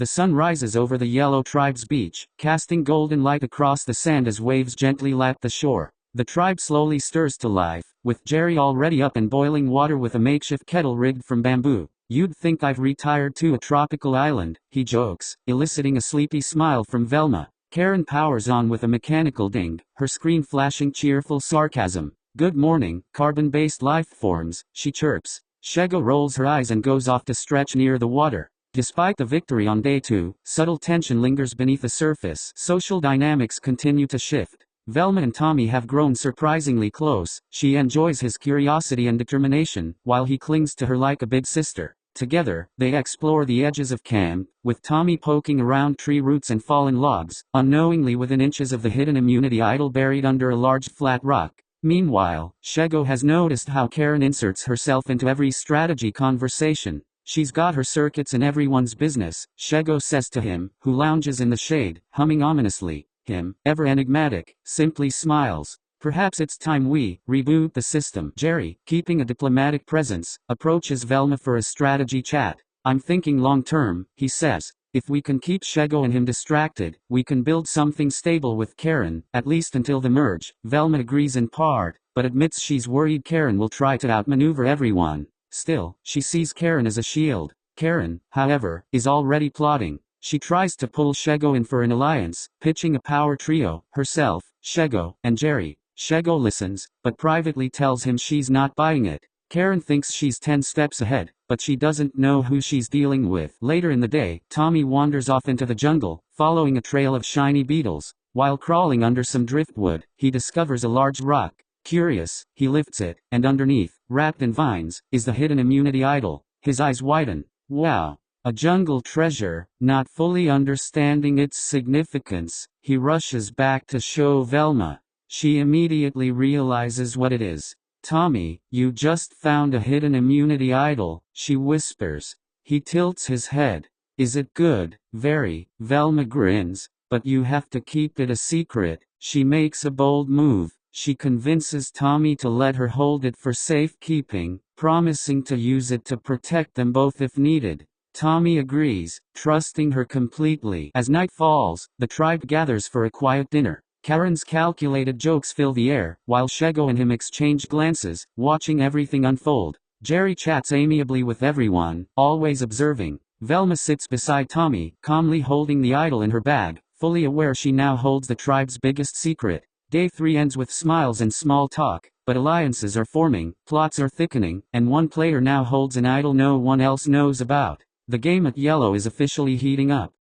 The sun rises over the yellow tribe's beach, casting golden light across the sand as waves gently lap the shore. The tribe slowly stirs to life, with Jerry already up in boiling water with a makeshift kettle rigged from bamboo. "You'd think I've retired to a tropical island," he jokes, eliciting a sleepy smile from Velma. Karen powers on with a mechanical ding, her screen flashing cheerful sarcasm. "Good morning, carbon-based life forms," she chirps. Shego rolls her eyes and goes off to stretch near the water. Despite the victory on day 2, subtle tension lingers beneath the surface. Social dynamics continue to shift. Velma and Tommy have grown surprisingly close. She enjoys his curiosity and determination, while he clings to her like a big sister. Together, they explore the edges of camp, with Tommy poking around tree roots and fallen logs, unknowingly within inches of the hidden immunity idol buried under a large flat rock. Meanwhile, Shego has noticed how Karen inserts herself into every strategy conversation. "She's got her circuits in everyone's business," Shego says to him, who lounges in the shade, humming ominously. Him, ever enigmatic, simply smiles. "Perhaps it's time we reboot the system." Jerry, keeping a diplomatic presence, approaches Velma for a strategy chat. "I'm thinking long-term," he says. "If we can keep Shego and him distracted, we can build something stable with Karen, at least until the merge." Velma agrees in part, but admits she's worried Karen will try to outmaneuver everyone. Still, she sees Karen as a shield. Karen, however, is already plotting. She tries to pull Shego in for an alliance, pitching a power trio: herself, Shego, and Jerry. Shego listens, but privately tells him she's not buying it. Karen thinks she's 10 steps ahead, but she doesn't know who she's dealing with. Later in the day, Tommy wanders off into the jungle, following a trail of shiny beetles. While crawling under some driftwood, he discovers a large rock. Curious, he lifts it, and underneath, wrapped in vines, is the hidden immunity idol. His eyes widen. "Wow! A jungle treasure." Not fully understanding its significance, he rushes back to show Velma. She immediately realizes what it is. "Tommy, you just found a hidden immunity idol," she whispers. He tilts his head. "Is it good?" "Very," Velma grins, "but you have to keep it a secret." She makes a bold move. She convinces Tommy to let her hold it for safekeeping, promising to use it to protect them both if needed. Tommy agrees, trusting her completely. As night falls, the tribe gathers for a quiet dinner. Karen's calculated jokes fill the air, while Shego and him exchange glances, watching everything unfold. Jerry chats amiably with everyone, always observing. Velma sits beside Tommy, calmly holding the idol in her bag, fully aware she now holds the tribe's biggest secret. Day 3 ends with smiles and small talk, but alliances are forming, plots are thickening, and one player now holds an idol no one else knows about. The game at Yellow is officially heating up.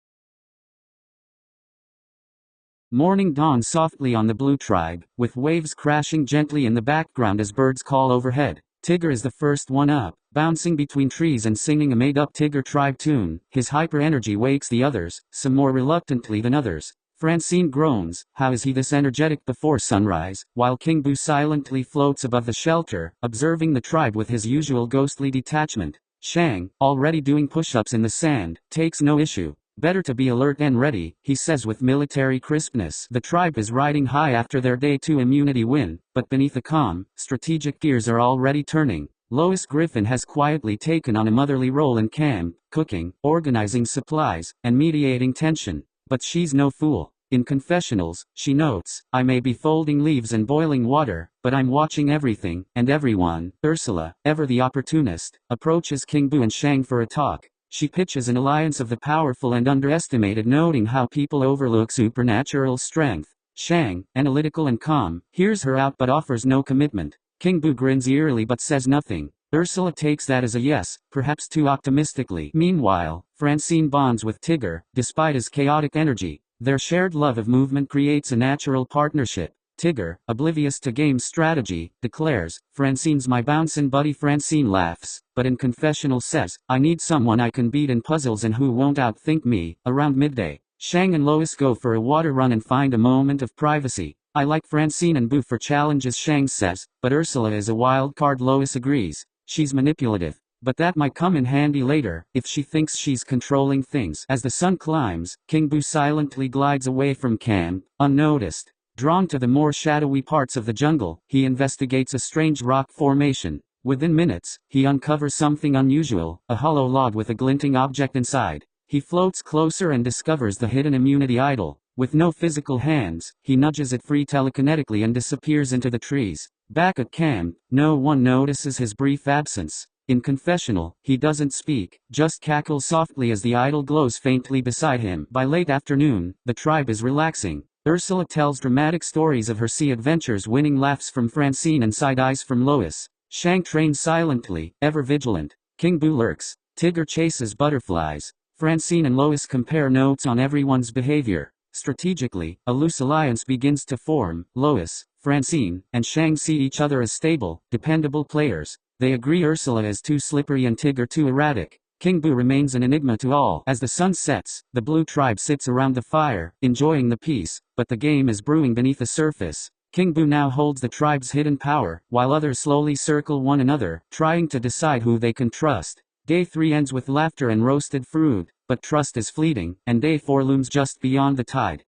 Morning dawns softly on the Blue Tribe, with waves crashing gently in the background as birds call overhead. Tigger is the first one up, bouncing between trees and singing a made-up Tigger tribe tune. His hyper-energy wakes the others, some more reluctantly than others. Francine groans, "How is he this energetic before sunrise?" while King Boo silently floats above the shelter, observing the tribe with his usual ghostly detachment. Shang, already doing push-ups in the sand, takes no issue. "Better to be alert and ready," he says with military crispness. The tribe is riding high after their Day 2 immunity win, but beneath the calm, strategic gears are already turning. Lois Griffin has quietly taken on a motherly role in camp, cooking, organizing supplies, and mediating tension. But she's no fool. In confessionals, she notes, "I may be folding leaves and boiling water, but I'm watching everything, and everyone." Ursula, ever the opportunist, approaches King Boo and Shang for a talk. She pitches an alliance of the powerful and underestimated, noting how people overlook supernatural strength. Shang, analytical and calm, hears her out but offers no commitment. King Boo grins eerily but says nothing. Ursula takes that as a yes, perhaps too optimistically. Meanwhile, Francine bonds with Tigger, despite his chaotic energy. Their shared love of movement creates a natural partnership. Tigger, oblivious to game strategy, declares, "Francine's my bouncin' buddy." Francine laughs, but in confessional says, "I need someone I can beat in puzzles and who won't outthink me." Around midday, Shang and Lois go for a water run and find a moment of privacy. "I like Francine and Boo for challenges," Shang says, but Ursula is a wild card. Lois agrees. She's manipulative, but that might come in handy later, if she thinks she's controlling things. As the sun climbs, King Boo silently glides away from camp, unnoticed. Drawn to the more shadowy parts of the jungle, he investigates a strange rock formation. Within minutes, he uncovers something unusual, a hollow log with a glinting object inside. He floats closer and discovers the hidden immunity idol. With no physical hands, he nudges it free telekinetically and disappears into the trees. Back at camp, no one notices his brief absence. In confessional, he doesn't speak, just cackles softly as the idol glows faintly beside him. By late afternoon, the tribe is relaxing. Ursula tells dramatic stories of her sea adventures, winning laughs from Francine and side eyes from Lois. Shang trains silently, ever vigilant. King Boo lurks. Tigger chases butterflies. Francine and Lois compare notes on everyone's behavior. Strategically, a loose alliance begins to form. Lois, Francine, and Shang see each other as stable, dependable players. They agree Ursula is too slippery and Tigger too erratic. King Boo remains an enigma to all. As the sun sets, the blue tribe sits around the fire, enjoying the peace, but the game is brewing beneath the surface. King Boo now holds the tribe's hidden power, while others slowly circle one another, trying to decide who they can trust. Day 3 ends with laughter and roasted fruit, but trust is fleeting, and Day 4 looms just beyond the tide.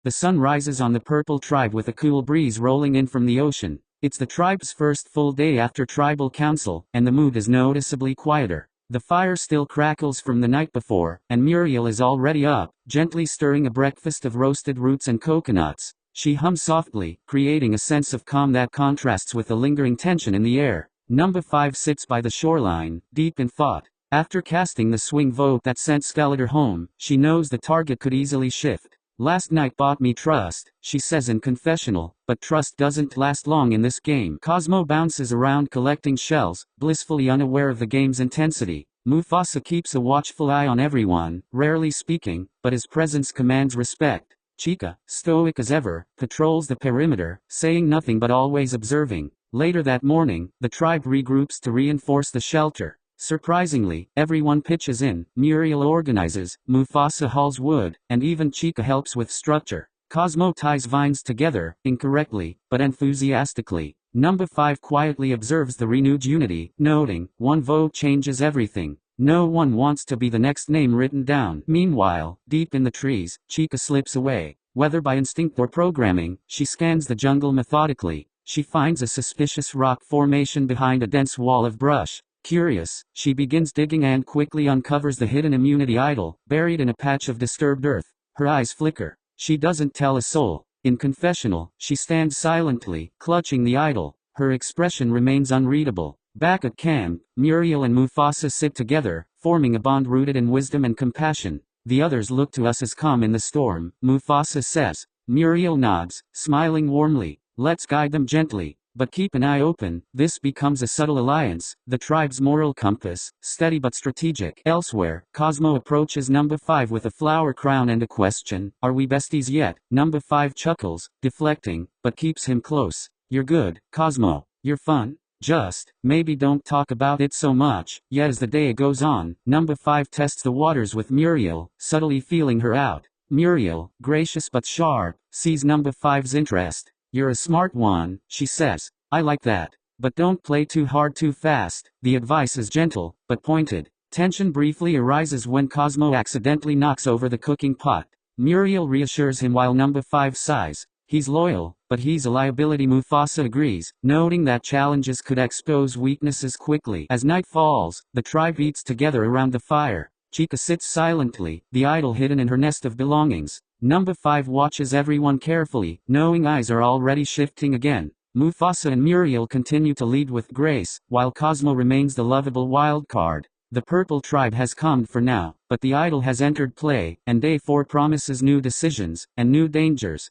The sun rises on the purple tribe with a cool breeze rolling in from the ocean. It's the tribe's first full day after tribal council, and the mood is noticeably quieter. The fire still crackles from the night before, and Muriel is already up, gently stirring a breakfast of roasted roots and coconuts. She hums softly, creating a sense of calm that contrasts with the lingering tension in the air. Number 5 sits by the shoreline, deep in thought. After casting the swing vote that sent Skeletor home, she knows the target could easily shift. Last night bought me trust, she says in confessional, but trust doesn't last long in this game. Cosmo bounces around collecting shells, blissfully unaware of the game's intensity. Mufasa keeps a watchful eye on everyone, rarely speaking, but his presence commands respect. Chica, stoic as ever, patrols the perimeter, saying nothing but always observing. Later that morning, the tribe regroups to reinforce the shelter. Surprisingly, everyone pitches in. Muriel organizes, Mufasa hauls wood, and even Chica helps with structure. Cosmo ties vines together, incorrectly, but enthusiastically. Number 5 quietly observes the renewed unity, noting, one vote changes everything. No one wants to be the next name written down. Meanwhile, deep in the trees, Chica slips away. Whether by instinct or programming, she scans the jungle methodically. She finds a suspicious rock formation behind a dense wall of brush. Curious, she begins digging and quickly uncovers the hidden immunity idol, buried in a patch of disturbed earth. Her eyes flicker. She doesn't tell a soul. In confessional, she stands silently, clutching the idol. Her expression remains unreadable. Back at camp, Muriel and Mufasa sit together, forming a bond rooted in wisdom and compassion. The others look to us as calm in the storm, Mufasa says. Muriel nods, smiling warmly. Let's guide them gently. But keep an eye open. This becomes a subtle alliance, the tribe's moral compass, steady but strategic. Elsewhere, Cosmo approaches Number 5 with a flower crown and a question, are we besties yet? Number 5 chuckles, deflecting, but keeps him close. You're good, Cosmo. You're fun. Just, maybe don't talk about it so much. Yet as the day goes on, Number 5 tests the waters with Muriel, subtly feeling her out. Muriel, gracious but sharp, sees Number 5's interest. You're a smart one, she says. I like that. But don't play too hard too fast. The advice is gentle, but pointed. Tension briefly arises when Cosmo accidentally knocks over the cooking pot. Muriel reassures him while Number 5 sighs. He's loyal, but he's a liability. Mufasa agrees, noting that challenges could expose weaknesses quickly. As night falls, the tribe eats together around the fire. Chica sits silently, the idol hidden in her nest of belongings. Number 5 watches everyone carefully, knowing eyes are already shifting again. Mufasa and Muriel continue to lead with grace, while Cosmo remains the lovable wild card. The purple tribe has calmed for now, but the idol has entered play, and Day 4 promises new decisions, and new dangers.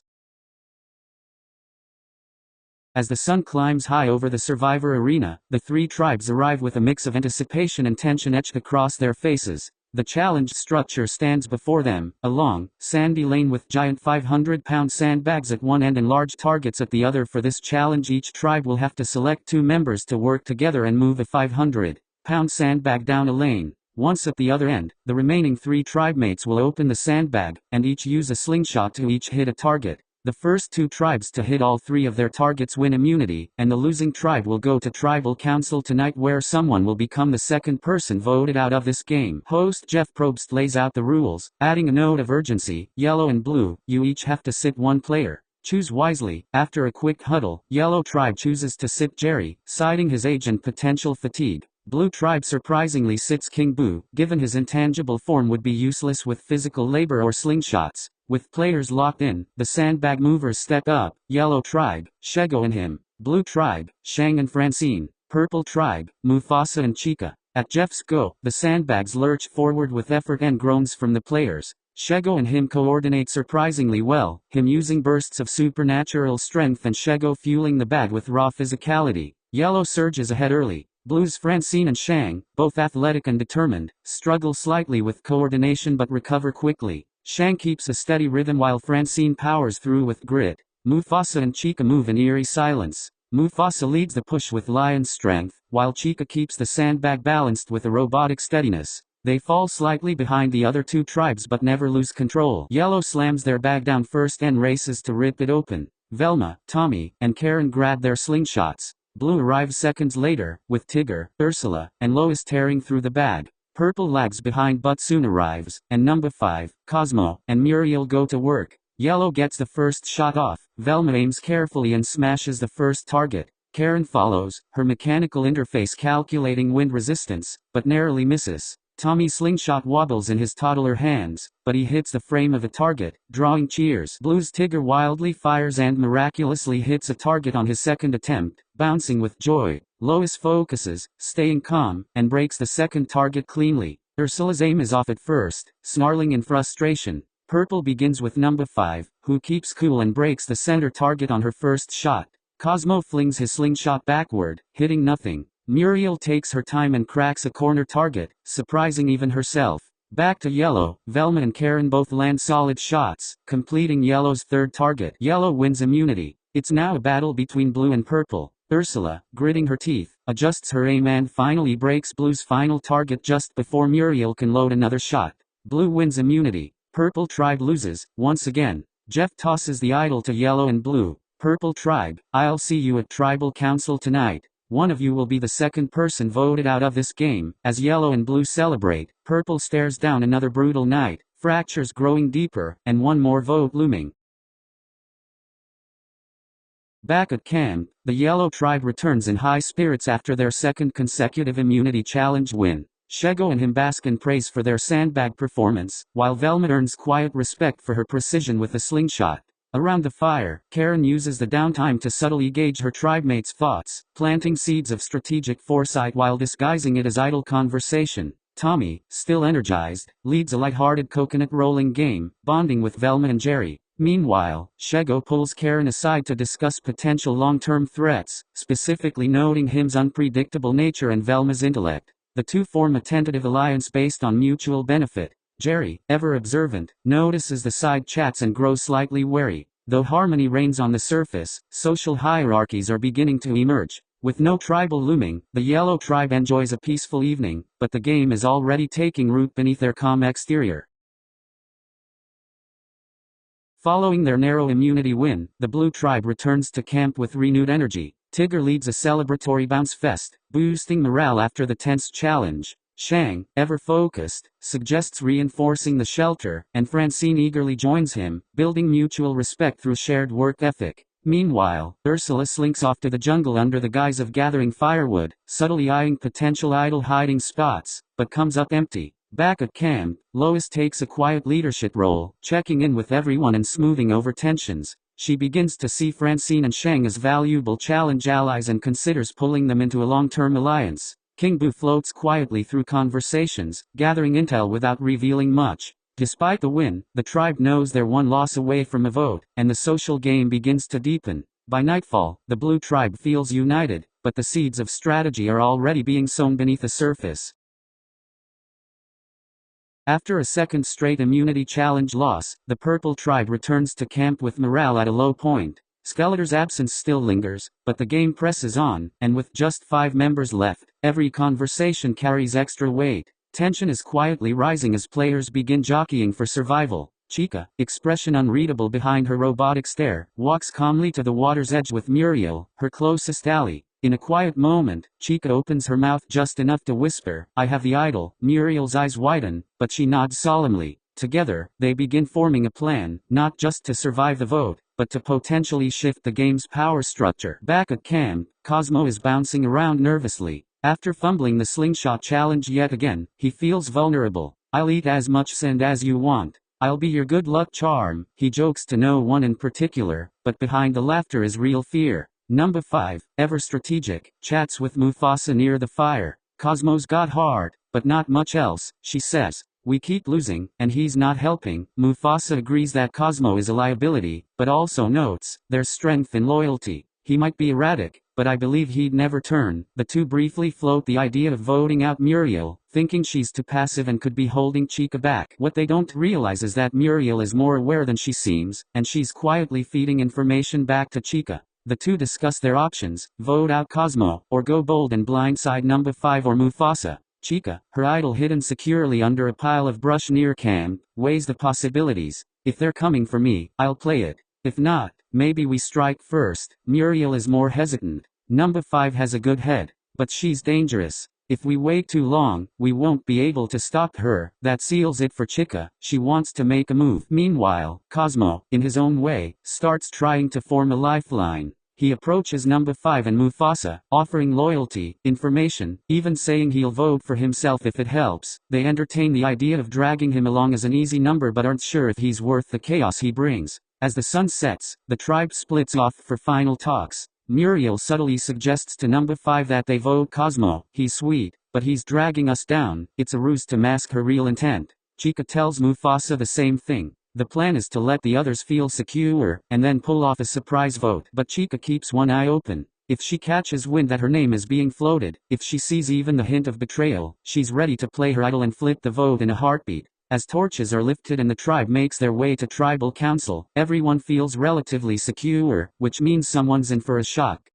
As the sun climbs high over the Survivor arena, the three tribes arrive with a mix of anticipation and tension etched across their faces. The challenged structure stands before them, a long, sandy lane with giant 500-pound sandbags at one end and large targets at the other. For this challenge, each tribe will have to select 2 members to work together and move a 500-pound sandbag down a lane. Once at the other end, the remaining 3 tribe mates will open the sandbag, and each use a slingshot to each hit a target. The first 2 tribes to hit all 3 of their targets win immunity, and the losing tribe will go to tribal council tonight, where someone will become the second person voted out of this game. Host Jeff Probst lays out the rules, adding a note of urgency. Yellow and blue, you each have to sit 1 player. Choose wisely. After a quick huddle, Yellow tribe chooses to sit Jerry, citing his age and potential fatigue. Blue tribe surprisingly sits King Boo, given his intangible form would be useless with physical labor or slingshots. With players locked in, the sandbag movers step up. Yellow tribe, Shego and him. Blue tribe, Shang and Francine. Purple tribe, Mufasa and Chica. At Jeff's go, the sandbags lurch forward with effort and groans from the players. Shego and him coordinate surprisingly well, him using bursts of supernatural strength and Shego fueling the bag with raw physicality. Yellow surges ahead early. Blue's Francine and Shang, both athletic and determined, struggle slightly with coordination but recover quickly. Shang keeps a steady rhythm while Francine powers through with grit. Mufasa and Chica move in eerie silence. Mufasa leads the push with lion strength, while Chica keeps the sandbag balanced with a robotic steadiness. They fall slightly behind the other two tribes but never lose control. Yellow slams their bag down first and races to rip it open. Velma, Tommy, and Karen grab their slingshots. Blue arrives seconds later, with Tigger, Ursula, and Lois tearing through the bag. Purple lags behind but soon arrives, and number 5, Cosmo, and Muriel go to work. Yellow gets the first shot off. Velma aims carefully and smashes the first target. Karen follows, her mechanical interface calculating wind resistance, but narrowly misses. Tommy's slingshot wobbles in his toddler hands, but he hits the frame of a target, drawing cheers. Blue's Tigger wildly fires and miraculously hits a target on his second attempt, bouncing with joy. Lois focuses, staying calm, and breaks the second target cleanly. Ursula's aim is off at first, snarling in frustration. Purple begins with number 5, who keeps cool and breaks the center target on her first shot. Cosmo flings his slingshot backward, hitting nothing. Muriel takes her time and cracks a corner target, surprising even herself. Back to Yellow, Velma and Karen both land solid shots, completing Yellow's third target. Yellow wins immunity. It's now a battle between Blue and Purple. Ursula, gritting her teeth, adjusts her aim and finally breaks Blue's final target just before Muriel can load another shot. Blue wins immunity. Purple tribe loses, once again. Jeff tosses the idol to Yellow and Blue. Purple tribe, I'll see you at Tribal Council tonight. One of you will be the second person voted out of this game. As Yellow and Blue celebrate, Purple stares down another brutal night, fractures growing deeper, and one more vote looming. Back at camp, the Yellow tribe returns in high spirits after their second consecutive immunity challenge win. Shego and him bask in praise for their sandbag performance, while Velma earns quiet respect for her precision with a slingshot. Around the fire, Karen uses the downtime to subtly gauge her tribemates' thoughts, planting seeds of strategic foresight while disguising it as idle conversation. Tommy, still energized, leads a light-hearted coconut rolling game, bonding with Velma and Jerry. Meanwhile, Shego pulls Karen aside to discuss potential long-term threats, specifically noting him's unpredictable nature and Velma's intellect. The two form a tentative alliance based on mutual benefit. Jerry, ever observant, notices the side chats and grows slightly wary. Though harmony reigns on the surface, social hierarchies are beginning to emerge. With no tribal looming, the Yellow tribe enjoys a peaceful evening, but the game is already taking root beneath their calm exterior. Following their narrow immunity win, the Blue tribe returns to camp with renewed energy. Tigger leads a celebratory bounce fest, boosting morale after the tense challenge. Shang, ever focused, suggests reinforcing the shelter, and Francine eagerly joins him, building mutual respect through shared work ethic. Meanwhile, Ursula slinks off to the jungle under the guise of gathering firewood, subtly eyeing potential idle hiding spots, but comes up empty. Back at camp, Lois takes a quiet leadership role, checking in with everyone and smoothing over tensions. She begins to see Francine and Shang as valuable challenge allies and considers pulling them into a long-term alliance. King Boo floats quietly through conversations, gathering intel without revealing much. Despite the win, the tribe knows they're one loss away from a vote, and the social game begins to deepen. By nightfall, the Blue tribe feels united, but the seeds of strategy are already being sown beneath the surface. After a second straight immunity challenge loss, the Purple tribe returns to camp with morale at a low point. Skeletor's absence still lingers, but the game presses on, and with just 5 members left, every conversation carries extra weight. Tension is quietly rising as players begin jockeying for survival. Chica, expression unreadable behind her robotic stare, walks calmly to the water's edge with Muriel, her closest ally. In a quiet moment, Chica opens her mouth just enough to whisper, "I have the idol." Muriel's eyes widen, but she nods solemnly. Together, they begin forming a plan, not just to survive the vote, but to potentially shift the game's power structure. Back at camp, Cosmo is bouncing around nervously. After fumbling the slingshot challenge yet again, he feels vulnerable. I'll eat as much sand as you want. I'll be your good luck charm, he jokes to no one in particular, but behind the laughter is real fear. Number 5, ever strategic, chats with Mufasa near the fire. Cosmo's got heart, but not much else, she says. We keep losing, and he's not helping. Mufasa agrees that Cosmo is a liability, but also notes, there's strength in loyalty. He might be erratic, but I believe he'd never turn. The two briefly float the idea of voting out Muriel, thinking she's too passive and could be holding Chica back. What they don't realize is that Muriel is more aware than she seems, and she's quietly feeding information back to Chica. The two discuss their options, vote out Cosmo, or go bold and blindside number 5 or Mufasa. Chica, her idol hidden securely under a pile of brush near camp, weighs the possibilities. If they're coming for me, I'll play it. If not, maybe we strike first. Muriel is more hesitant. Number 5 has a good head, but she's dangerous. If we wait too long, we won't be able to stop her. That seals it for Chica. She wants to make a move. Meanwhile, Cosmo, in his own way, starts trying to form a lifeline. He approaches number 5 and Mufasa, offering loyalty, information, even saying he'll vote for himself if it helps. They entertain the idea of dragging him along as an easy number but aren't sure if he's worth the chaos he brings. As the sun sets, the tribe splits off for final talks. Muriel subtly suggests to number 5 that they vote Cosmo. He's sweet, but he's dragging us down. It's a ruse to mask her real intent. Chica tells Mufasa the same thing. The plan is to let the others feel secure, and then pull off a surprise vote. But Chica keeps one eye open. If she catches wind that her name is being floated, if she sees even the hint of betrayal, she's ready to play her idol and flip the vote in a heartbeat. As torches are lifted and the tribe makes their way to tribal council, everyone feels relatively secure, which means someone's in for a shock.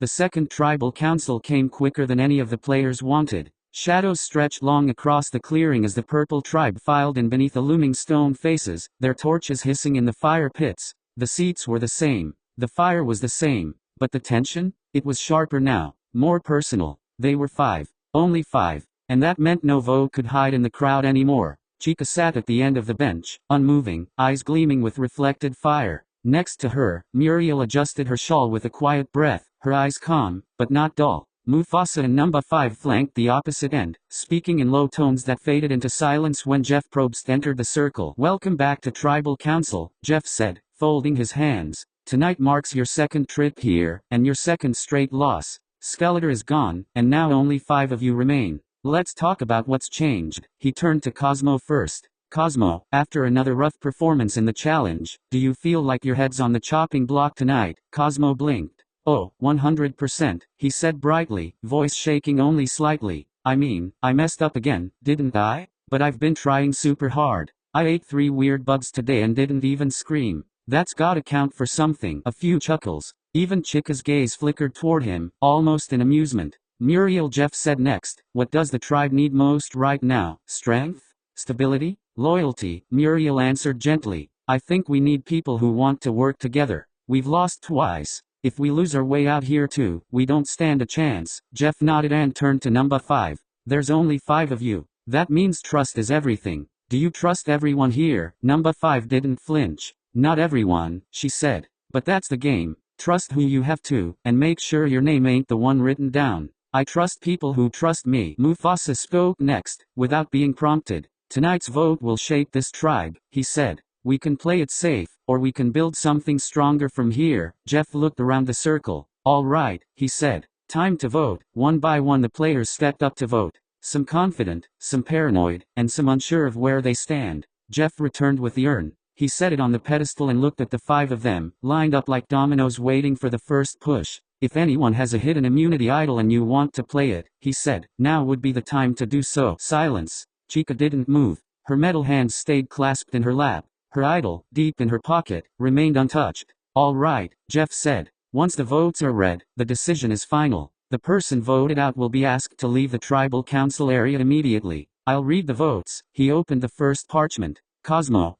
The second tribal council came quicker than any of the players wanted. Shadows stretched long across the clearing as the purple tribe filed in beneath the looming stone faces, their torches hissing in the fire pits. The seats were the same. The fire was the same. But the tension? It was sharper now. More personal. They were 5. Only 5. And that meant no vote could hide in the crowd anymore. Chica sat at the end of the bench, unmoving, eyes gleaming with reflected fire. Next to her, Muriel adjusted her shawl with a quiet breath, her eyes calm, but not dull. Mufasa and number 5 flanked the opposite end, speaking in low tones that faded into silence when Jeff Probst entered the circle. Welcome back to Tribal Council, Jeff said, folding his hands. Tonight marks your second trip here, and your second straight loss. Skeletor is gone, and now only 5 of you remain. Let's talk about what's changed. He turned to Cosmo first. Cosmo, after another rough performance in the challenge, do you feel like your head's on the chopping block tonight? Cosmo blinked. Oh, 100%, he said brightly, voice shaking only slightly. I mean, I messed up again, didn't I? But I've been trying super hard. I ate 3 weird bugs today and didn't even scream. That's gotta count for something. A few chuckles. Even Chica's gaze flickered toward him, almost in amusement. Muriel, Jeff said next. What does the tribe need most right now? Strength? Stability? Loyalty? Muriel answered gently. I think we need people who want to work together. We've lost twice. If we lose our way out here too, we don't stand a chance. Jeff nodded and turned to number 5. There's only 5 of you. That means trust is everything. Do you trust everyone here? Number 5 didn't flinch. Not everyone, she said. But that's the game. Trust who you have to, and make sure your name ain't the one written down. I trust people who trust me. Mufasa spoke next, without being prompted. Tonight's vote will shape this tribe, he said. We can play it safe, or we can build something stronger from here. Jeff looked around the circle. All right, he said. Time to vote. One by one the players stepped up to vote. Some confident, some paranoid, and some unsure of where they stand. Jeff returned with the urn. He set it on the pedestal and looked at the 5 of them, lined up like dominoes waiting for the first push. If anyone has a hidden immunity idol and you want to play it, he said, now would be the time to do so. Silence. Chica didn't move. Her metal hands stayed clasped in her lap. Her idol, deep in her pocket, remained untouched. All right, Jeff said. Once the votes are read, the decision is final. The person voted out will be asked to leave the tribal council area immediately. I'll read the votes. He opened the first parchment. Cosmo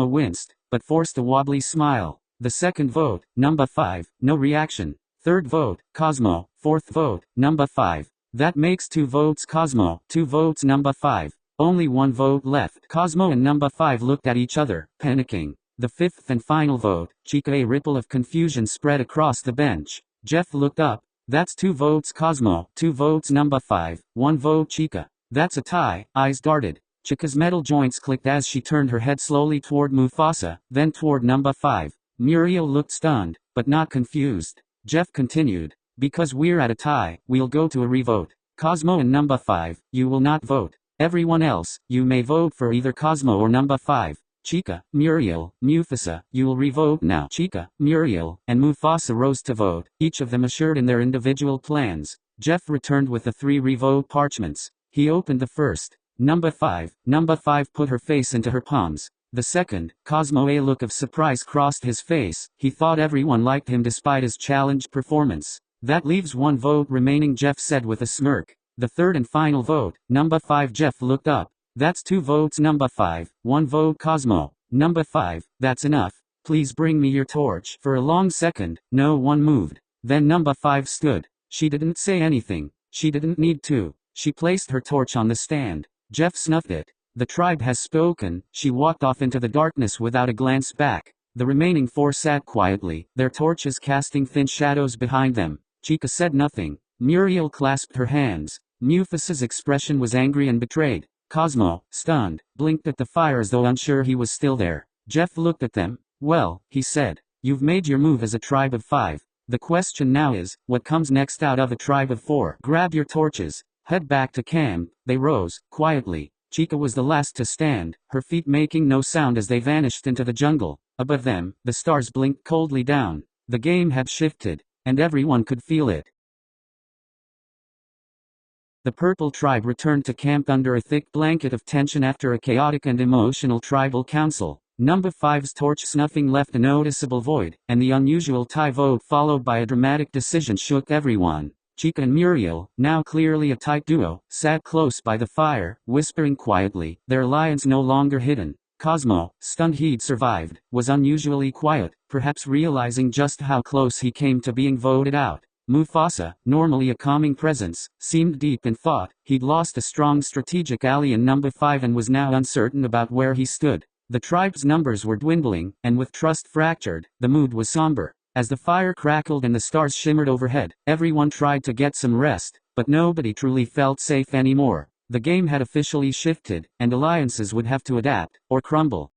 winced, but forced a wobbly smile. The second vote, number 5, no reaction. Third vote, Cosmo. Fourth vote, number 5. That makes 2 votes Cosmo, 2 votes number 5. Only 1 vote left. Cosmo and number 5 looked at each other, panicking. The 5th and final vote, Chica. A ripple of confusion spread across the bench. Jeff looked up. That's 2 votes Cosmo, 2 votes number 5, 1 vote Chica. That's a tie. Eyes darted. Chica's metal joints clicked as she turned her head slowly toward Mufasa, then toward number 5. Muriel looked stunned, but not confused. Jeff continued, because we're at a tie, we'll go to a revote. Cosmo and number 5, you will not vote. Everyone else, you may vote for either Cosmo or number 5. Chica, Muriel, Mufasa, you'll revote now. Chica, Muriel, and Mufasa rose to vote, each of them assured in their individual plans. Jeff returned with the 3 revote parchments. He opened the first. Number 5 put her face into her palms. The second, Cosmo, a look of surprise crossed his face. He thought everyone liked him despite his challenged performance. That leaves 1 vote remaining, Jeff said with a smirk. The third and final vote, number 5. Jeff looked up. That's 2 votes number 5, 1 vote Cosmo. Number 5, that's enough. Please bring me your torch. For a long second, no one moved. Then number 5 stood. She didn't say anything. She didn't need to. She placed her torch on the stand. Jeff snuffed it. The tribe has spoken. She walked off into the darkness without a glance back. The remaining 4 sat quietly, their torches casting thin shadows behind them. Chica said nothing. Muriel clasped her hands. Mufasa's expression was angry and betrayed. Cosmo, stunned, blinked at the fire as though unsure he was still there. Jeff looked at them. Well, he said, you've made your move as a tribe of 5. The question now is, what comes next out of a tribe of 4? Grab your torches. Head back to camp. They rose, quietly. Chica was the last to stand, her feet making no sound as they vanished into the jungle. Above them, the stars blinked coldly down. The game had shifted, and everyone could feel it. The purple tribe returned to camp under a thick blanket of tension after a chaotic and emotional tribal council. Number 5's torch snuffing left a noticeable void, and the unusual tie vote followed by a dramatic decision shook everyone. Chica and Muriel, now clearly a tight duo, sat close by the fire, whispering quietly, their alliance no longer hidden. Cosmo, stunned he'd survived, was unusually quiet, perhaps realizing just how close he came to being voted out. Mufasa, normally a calming presence, seemed deep in thought. He'd lost a strong strategic ally in number 5 and was now uncertain about where he stood. The tribe's numbers were dwindling, and with trust fractured, the mood was somber. As the fire crackled and the stars shimmered overhead, everyone tried to get some rest, but nobody truly felt safe anymore. The game had officially shifted, and alliances would have to adapt, or crumble.